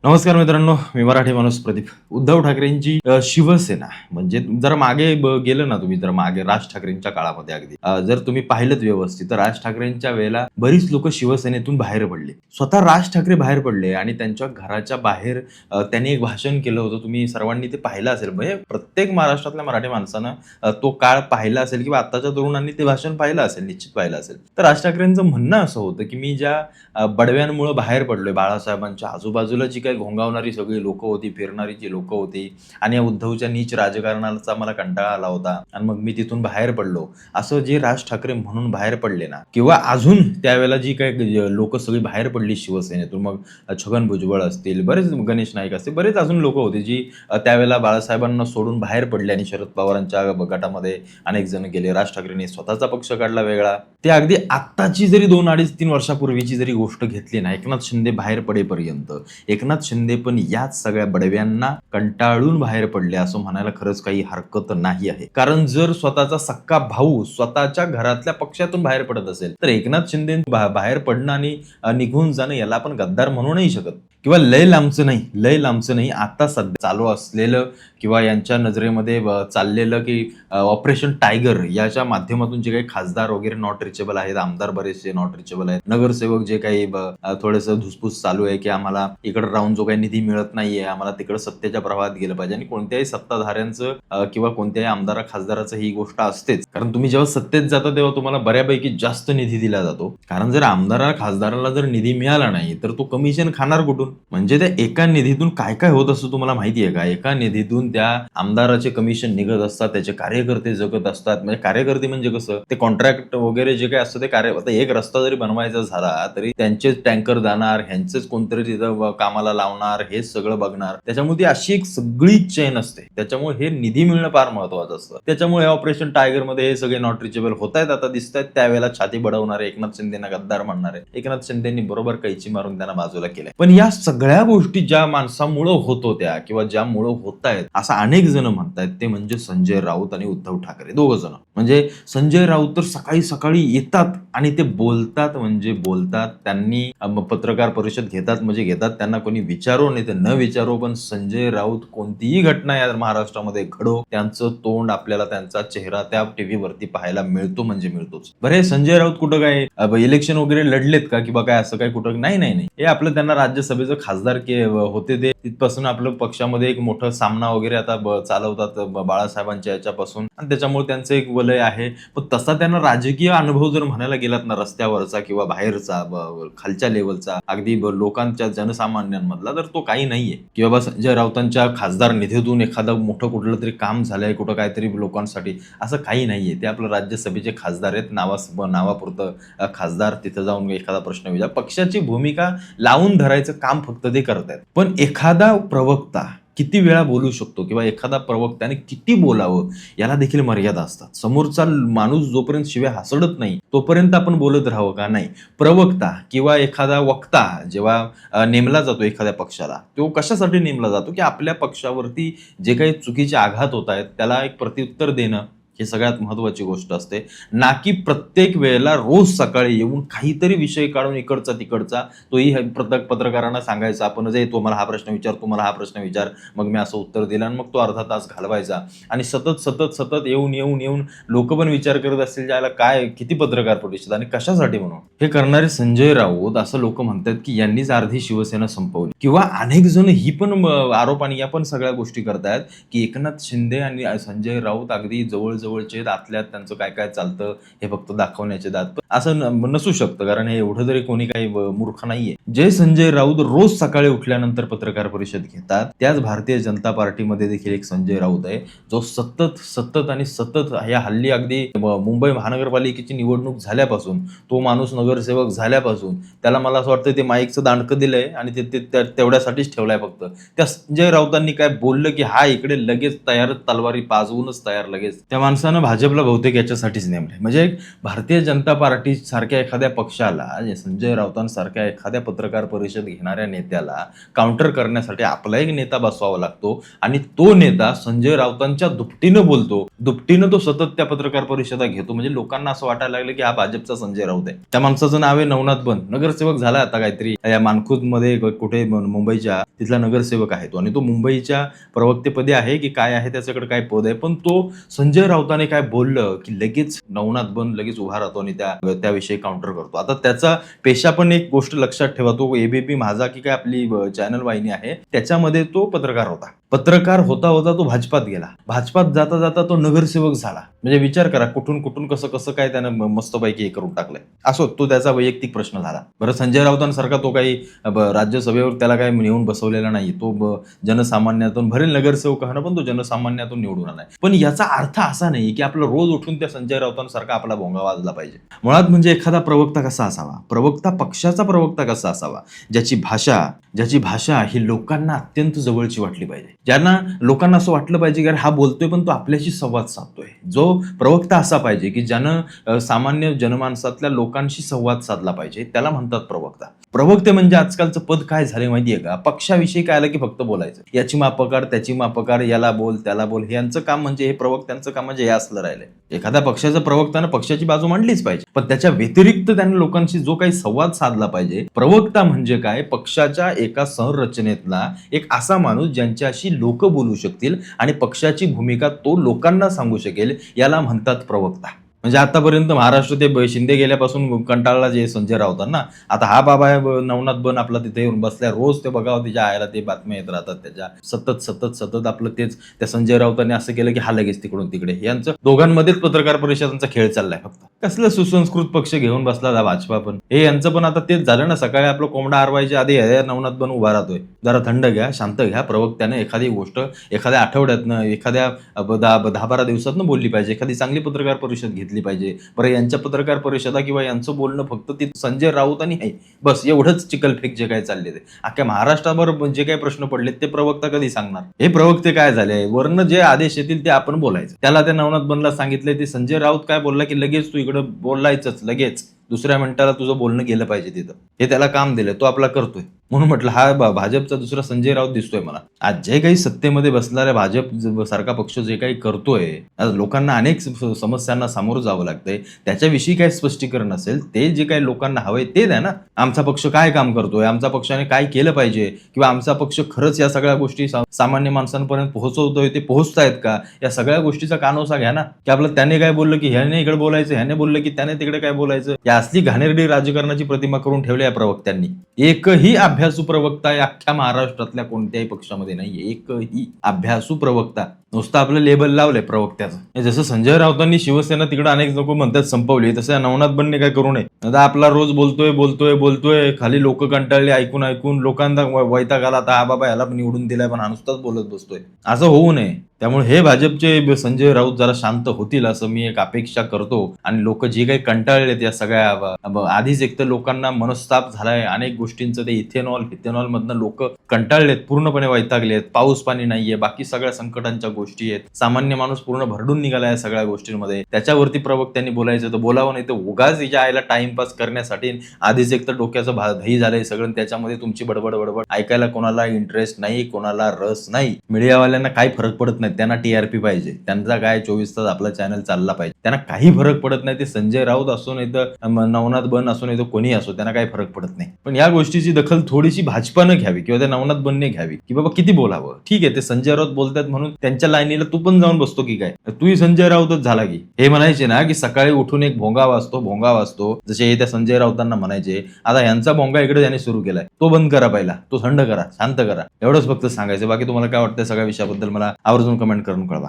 नमस्कार मित्रांनो, मी मराठी माणूस प्रदीप. उद्धव ठाकरेंची शिवसेना म्हणजे जर मागे गेलं ना तुम्ही तर मागे राज ठाकरेंच्या काळामध्ये अगदी जर तुम्ही पाहिलंत व्यवस्थित तर राज ठाकरेंच्या वेळेला बरीच लोक शिवसेनेतून बाहेर पडले. स्वतः राज ठाकरे बाहेर पडले आणि त्यांच्या घराच्या बाहेर त्यांनी एक भाषण केलं होतं. तुम्ही सर्वांनी ते पाहिलं असेल. म्हणजे प्रत्येक महाराष्ट्रातल्या मराठी माणसानं तो काळ पाहिला असेल किंवा आत्ताच्या तरुणांनी ते भाषण पाहिलं असेल, निश्चित पाहिलं असेल. तर राज ठाकरेंचं म्हणणं असं होतं की मी ज्या बडव्यांमुळे बाहेर पडलोय, बाळासाहेबांच्या आजूबाजूला जी काही घोंगावणारी सगळी लोक होती, फिरणारी जी लोक होती आणि या उद्धवच्या नीच राजकारणाचा मला कंटाळा आला होता आणि मग मी तिथून बाहेर पडलो, असं जे राज ठाकरे म्हणून बाहेर पडले ना, किंवा अजून त्यावेळेला जी काही लोक सगळी बाहेर पडली शिवसेनेतून, मग छगन भुजबळ असतील, बरेच गणेश नाईक असतील, बरेच अजून लोक होते जी त्यावेळेला बाळासाहेबांना सोडून बाहेर पडले आणि शरद पवारांच्या गटामध्ये अनेक जण गेले. राज ठाकरेंनी स्वतःचा पक्ष काढला वेगळा. ते अगदी आत्ताची जरी 2-2.5-3 वर्षापूर्वीची जरी गोष्ट घेतली ना, एकनाथ शिंदे बाहेर पडेपर्यंत एकनाथ शिंदे पण याच सगळ्या बडव्यांना कंटाळून बाहेर पडले असं म्हणायला खरंच काही हरकत नाही आहे. कारण जर स्वतःचा सक्का भाऊ स्वतःच्या घरातल्या पक्षातून बाहेर पडत असेल तर एकनाथ शिंदे बाहेर पडणं आणि निघून जाणं याला आपण गद्दार म्हणू नाही शकत. किंवा लय लांबचं नाही आता सध्या चालू असलेलं किंवा यांच्या नजरेमध्ये चाललेलं की ऑपरेशन टायगर याच्या माध्यमातून जे काही खासदार वगैरे नॉट रिचेबल आहेत, आमदार बरेचसे नॉट रिचेबल आहेत, नगरसेवक जे काही थोडंसं धुसफूस चालू आहे की आम्हाला इकडे राहून जो काही निधी मिळत नाहीये, आम्हाला तिकडे सत्तेच्या प्रवाहात गेलं पाहिजे. आणि कोणत्याही सत्ताधाऱ्यांचं किंवा कोणत्याही आमदार खासदाराचं ही गोष्ट असतेच. कारण तुम्ही जेव्हा सत्तेत जाता तेव्हा तुम्हाला बऱ्यापैकी जास्त निधी दिला जातो. कारण जर आमदाराला खासदाराला जर निधी मिळाला नाही तर तो कमिशन खाणार कुठून? म्हणजे त्या एका निधीतून काय काय होत असतं तुम्हाला माहिती आहे का? एका निधीतून त्या आमदाराचे कमिशन निघत असतात, त्याचे कार्यकर्ते जगत असतात. म्हणजे कार्यकर्ते म्हणजे कसं, ते कॉन्ट्रॅक्ट वगैरे जे काही असतं ते आता एक रस्ता जरी बनवायचा झाला तरी त्यांचेच टँकर जाणार, ह्यांचेच कोणतरी तिथं कामाला लावणार, हेच सगळं बघणार. त्याच्यामुळे ती अशी एक सगळी चेन असते. त्याच्यामुळे हे निधी मिळणं फार महत्वाचं असतं. त्याच्यामुळे ऑपरेशन टायगर मध्ये हे सगळे नॉट रिचेबल होत आहेत, आता दिसत आहेत. त्यावेळेला छाती बडवणारे, एकनाथ शिंदेना गद्दार म्हणणारे एकनाथ शिंदेनी बरोबर कैची मारून त्यांना बाजूला केलंय. पण या सगळ्या गोष्टी ज्या माणसामुळं होत होत्या किंवा ज्यामुळं होत आहेत असं अनेक जण म्हणतायत, ते म्हणजे संजय राऊत आणि उद्धव ठाकरे दोघं जण. म्हणजे संजय राऊत तर सकाळी सकाळी येतात आणि ते बोलतात म्हणजे बोलतात. त्यांनी पत्रकार परिषद घेतात म्हणजे घेतात. त्यांना कोणी विचारो नाही ते न विचारो, पण संजय राऊत कोणतीही घटना या महाराष्ट्रामध्ये घडो, त्यांचं तोंड आपल्याला, त्यांचा चेहरा त्या टीव्ही वरती पाहायला मिळतो म्हणजे मिळतोच. बरे संजय राऊत कुठं काय इलेक्शन वगैरे लढलेत का किंवा काय असं काय कुठं? नाही. हे आपलं त्यांना राज्यसभेचं खासदार होते ते तिथपासून आपलं पक्षामध्ये एक मोठा सामना वगैरे आता चालवतात बाळासाहेबांच्या याच्यापासून, आणि त्याच्यामुळे त्यांचं एक वलय आहे. पण तसा त्यांना राजकीय अनुभव जर म्हणायला गेलात ना, रस्त्यावरचा किंवा बाहेरचा, खालच्या लेवलचा, अगदी लोकांच्या जनसामान्यांमधला, तर तो काही नाहीये. की बाबा संजय राऊतांच्या खासदार निधीतून एखादं मोठं कुठलं तरी काम झालंय कुठं काहीतरी लोकांसाठी, असं काही नाहीये. ते आपलं राज्यसभेचे खासदार आहेत, नावापुरतं खासदार. तिथं जाऊन एखादा प्रश्न विचार, पक्षाची भूमिका लावून धरायचं काम फक्त ते करतायत. पण एखादा प्रवक्ता किती वेळा बोलू शकतो किंवा एखादा प्रवक्त्याने किती बोलावं याला देखील मर्यादा असतात. समोरचा माणूस जोपर्यंत शिवाय हसडत नाही तोपर्यंत आपण बोलत राहावं का? नाही. प्रवक्ता किंवा एखादा वक्ता जेव्हा नेमला जातो एखाद्या पक्षाला, तो कशासाठी नेमला जातो? की आपल्या पक्षावरती जे काही चुकीचे आघात होत आहेत त्याला एक प्रत्युत्तर देणं ही सगळ्यात महत्वाची गोष्ट असते. ना की प्रत्येक वेळेला रोज सकाळी येऊन काहीतरी विषय काढून इकडचा तिकडचा तोही पत्रकारांना सांगायचा, आपण जे तो मला हा प्रश्न विचार, तुम्हाला हा प्रश्न विचार, मग मी असं उत्तर दिलं आणि मग तो अर्धा तास घालवायचा. आणि सतत येऊन लोक पण विचार करत असतील ज्याला काय किती पत्रकार परिषद आणि कशासाठी म्हणून. हे करणारे संजय राऊत असं लोक म्हणतात की यांनीच अर्धी शिवसेना संपवली. किंवा अनेक जण ही पण आरोप आणि या पण सगळ्या गोष्टी करतायत की एकनाथ शिंदे आणि संजय राऊत अगदी जवळचे आतल्यात, त्यांचं काय काय चालतं हे फक्त दाखवण्याचे दात. असं नसू शकतं, कारण हे एवढं तरी कोणी काही मूर्ख नाहीये. जे संजय राऊत रोज सकाळी उठल्यानंतर पत्रकार परिषद घेतात, त्याच भारतीय जनता पार्टीमध्ये देखील एक संजय राऊत आहे जो सतत या हल्ली अगदी मुंबई महानगरपालिकेची निवडणूक झाल्यापासून, तो माणूस नगरसेवक झाल्यापासून त्याला मला असं वाटतं ते माईकचं दांडकं दिलंय आणि ते तेवढ्यासाठीच ठेवलंय फक्त. त्या संजय राऊतांनी काय बोललं की हा इकडे लगेच तयार, तलवारी पाजवूनच तयार लगेच. त्या माणसानं भाजपला बहुतेक याच्यासाठीच नेमलंय. म्हणजे भारतीय जनता पार्टी सारख्या एखाद्या पक्षाला, संजय राऊतांसारख्या एखाद्या पत्रकार परिषद घेणाऱ्या नेत्याला काउंटर करण्यासाठी आपला एक नेता बसवावा लागतो आणि तो नेता संजय राऊतांच्या दुपटीनं बोलतो, दुपटीनं तो सतत त्या पत्रकार परिषदा घेतो. म्हणजे लोकांना असं वाटायला लागलं की हा भाजपचा संजय राऊत आहे. त्या माणसाचं नाव आहे नवनाथ बन, नगरसेवक झाला आता काहीतरी या मानखुर्द मध्ये कुठे मुंबईच्या, तिथला नगरसेवक आहे तो. आणि तो मुंबईच्या प्रवक्तेपदी आहे की काय आहे, त्याच्याकडे काय पद आहे. पण तो संजय राऊताने काय बोललं की लगेच नवनाथ बन लगेच उभा राहतो आणि त्याविषयी काउंटर करतो. आता त्याचा पेशा पण एक गोष्ट लक्षात ठेवा, तो एबीपी माझा की काय आपली चॅनल वाहिनी आहे त्याच्यामध्ये तो पत्रकार होता. पत्रकार होता होता तो भाजपात गेला, भाजपात जाता जाता तो नगरसेवक झाला. म्हणजे विचार करा कुठून कुठून कसं कसं काय त्यानं मस्तपैकी हे करून टाकलंय. असो, तो त्याचा वैयक्तिक प्रश्न झाला. बरं, संजय राऊतांसारखा तो काही राज्यसभेवर त्याला काही नेऊन बसवलेला नाही. तो जनसामान्यातून भरेल नगरसेवक आहे ना, पण तो जनसामान्यातून निवडून आलाय. पण याचा अर्थ असा नाही की आपलं रोज उठून त्या संजय राऊतांसारखा आपला भोंगा वाजला पाहिजे. मुळात म्हणजे एखादा प्रवक्ता कसा असावा, प्रवक्ता पक्षाचा प्रवक्ता कसा असावा, ज्याची भाषा ही लोकांना अत्यंत जवळची वाटली पाहिजे, ज्यांना लोकांना असं वाटलं पाहिजे की हा बोलतोय पण तो आपल्याशी संवाद साधतोय. जो प्रवक्ता असा पाहिजे की ज्यानं सामान्य जनमानसातल्या लोकांशी संवाद साधला पाहिजे, त्याला म्हणतात प्रवक्ता. प्रवक्ते म्हणजे आजकालचं पद काय झाले माहितीये का, पक्षाविषयी काय आलं की फक्त बोलायचं, याची मापकार त्याची मापकार, याला बोल त्याला बोल, हे यांचं काम म्हणजे, हे प्रवक्त्यांचं काम म्हणजे हे असलं राहिलंय. एखाद्या पक्षाचं प्रवक्त्यानं पक्षाची बाजू मांडलीच पाहिजे, पण त्याच्या व्यतिरिक्त त्याने लोकांशी जो काही संवाद साधला पाहिजे. प्रवक्ता म्हणजे काय, पक्षाच्या एका संरचनेतला एक असा माणूस ज्यांच्याशी लोक बोलू शकतील आणि पक्षाची भूमिका तो लोकांना सांगू शकेल, याला म्हणतात प्रवक्ता. म्हणजे आतापर्यंत महाराष्ट्र ते शिंदे गेल्यापासून कंटाळला जे संजय राऊतांना, आता हा बाबा नवनाथ बन आपला तिथे येऊन बसल्या, रोज ते बघावं तिच्या आयला ते बातम्या येत राहतात त्याच्या, सतत सतत सतत आपलं तेच. त्या संजय राऊतांनी असं केलं की हा लगेच तिकडून तिकडे, यांचं दोघांमध्येच पत्रकार परिषदांचा खेळ चाललाय फक्त. कसलं सुसंस्कृत पक्ष घेऊन बसला भाजपा पण, हे यांचं पण आता तेच झालं ना. सकाळी आपलं कोंबडा आरवायच्या आधी नवनाथ बन उभा राहतोय, जरा थंड घ्या, शांत घ्या. प्रवक्त्याने एखादी गोष्ट एखाद्या आठवड्यातनं, एखाद्या 10-12 दिवसातनं बोलली पाहिजे, एखादी चांगली पत्रकार परिषद घेतली पाहिजे. बरं, यांच्या पत्रकार परिषदा किंवा यांचं बोलणं फक्त ते संजय राऊत आणि आहे बस, एवढंच चिकलफेक जे काय चालले ते अख्ख्या महाराष्ट्रावर जे काही प्रश्न पडले ते प्रवक्ता कधी सांगणार. हे प्रवक्ते काय झाले, वरनं जे आदेश येतील ते आपण बोलायचं. त्याला त्या नवनाथ बनला सांगितलंय, ते संजय राऊत काय बोलला की लगेच तू इकडं बोलायचंच, लगेच दुसऱ्या मिनिटाला तुझं बोलणं गेलं पाहिजे तिथं. हे त्याला काम दिलंय, तो आपला करतोय. म्हणून म्हटलं हा भाजपचा दुसरा संजय राऊत दिसतोय मला. आज जे काही सत्तेमध्ये बसणाऱ्या भाजप सारखा पक्ष जे काही करतोय, आज लोकांना अनेक समस्यांना सामोरं जावं लागतंय, त्याच्याविषयी काही स्पष्टीकरण असेल, ते जे काही लोकांना हवंय ते द्या ना. आमचा पक्ष काय काम करतोय, आमच्या पक्षाने काय केलं पाहिजे, किंवा आमचा पक्ष खरंच या सगळ्या गोष्टी सामान्य माणसांपर्यंत पोहोचवतोय, ते पोहोचतायत का, या सगळ्या गोष्टीचा कानोसा घ्या ना. की आपलं त्याने काय बोललं की ह्याने इकडे बोलायचं, ह्याने बोललं की त्याने तिकडे काय बोलायचं, या असली घाणेरडी राजकारणाची प्रतिमा करून ठेवली या प्रवक्त्यांनी. एकही अभ्यासू प्रवक्ता या अख्ख्या महाराष्ट्रातल्या कोणत्याही पक्षामध्ये नाहीये, एकही अभ्यासू प्रवक्ता. नुसतं आपलं लेबल लावलंय प्रवक्त्याचं. जसं संजय राऊतांनी शिवसेना तिकडे अनेक लोक म्हणतात संपवली, तसं नवनाथ बनने काय करू नये. आता आपला रोज बोलतोय, खाली लोक कंटाळले ऐकून ऐकून, लोकांना वैताग आला, आता हा बाबा याला निवडून दिलाय पण हा नुसताच बोलत बसतोय, असं होऊ नये. त्यामुळे हे भाजपचे संजय राऊत जरा शांत होतील असं मी एक अपेक्षा करतो. आणि लोक जे काही कंटाळलेत या सगळ्या, आधीच एक तर लोकांना मनस्ताप झालाय अनेक गोष्टींचं, ते इथेनॉल मधनं लोक कंटाळलेत, पूर्णपणे वैतागलेत. पाऊस पाणी नाहीये, बाकी सगळ्या संकटांच्या गोष्टी आहेत, सामान्य माणूस पूर्ण भरडून निघालाय या सगळ्या गोष्टींमध्ये. त्याच्यावरती प्रवक्त्यांनी बोलायचं तर बोलावं, नाही तर उगाच हिच्या आईला टाइमपास करण्यासाठी आधीच एक तर डोक्याचं दही झालंय सगळं, त्याच्यामध्ये तुमची बडबड ऐकायला कोणाला इंटरेस्ट नाही, कोणाला रस नाही. मीडियावाल्यांना काही फरक पडत नाही, त्यांना टीआरपी पाहिजे, त्यांचा काय 24 तास आपला चॅनल चालला पाहिजे, त्यांना काही फरक पडत नाही. ते संजय राऊत असो नाही तर नवनाथ बन असो नाही तर कोणी असो, त्यांना काही फरक पडत नाही. पण या गोष्टीची दखल थोडीशी भाजपानं घ्यावी किंवा त्या नवनाथ बनने घ्यावी की बाबा किती बोलावं. ठीक आहे, ते संजय राऊत बोलतात म्हणून त्यांच्या लाईनीला तू पण जाऊन बसतो की काय, तूही संजय राऊतच झाला की. हे म्हणायचे ना की सकाळी उठून एक भोंगा वाजतो, जसे हे त्या संजय राऊतांना म्हणायचे. आता यांचा भोंगा इकडे त्याने सुरू केलाय, तो बंद करा, पहिला तो थंड करा, शांत करा. एवढंच फक्त सांगायचं. बाकी तुम्हाला काय वाटतं सगळ्या विषयाबद्दल मला आवर्जून कमेंट करून कळवा.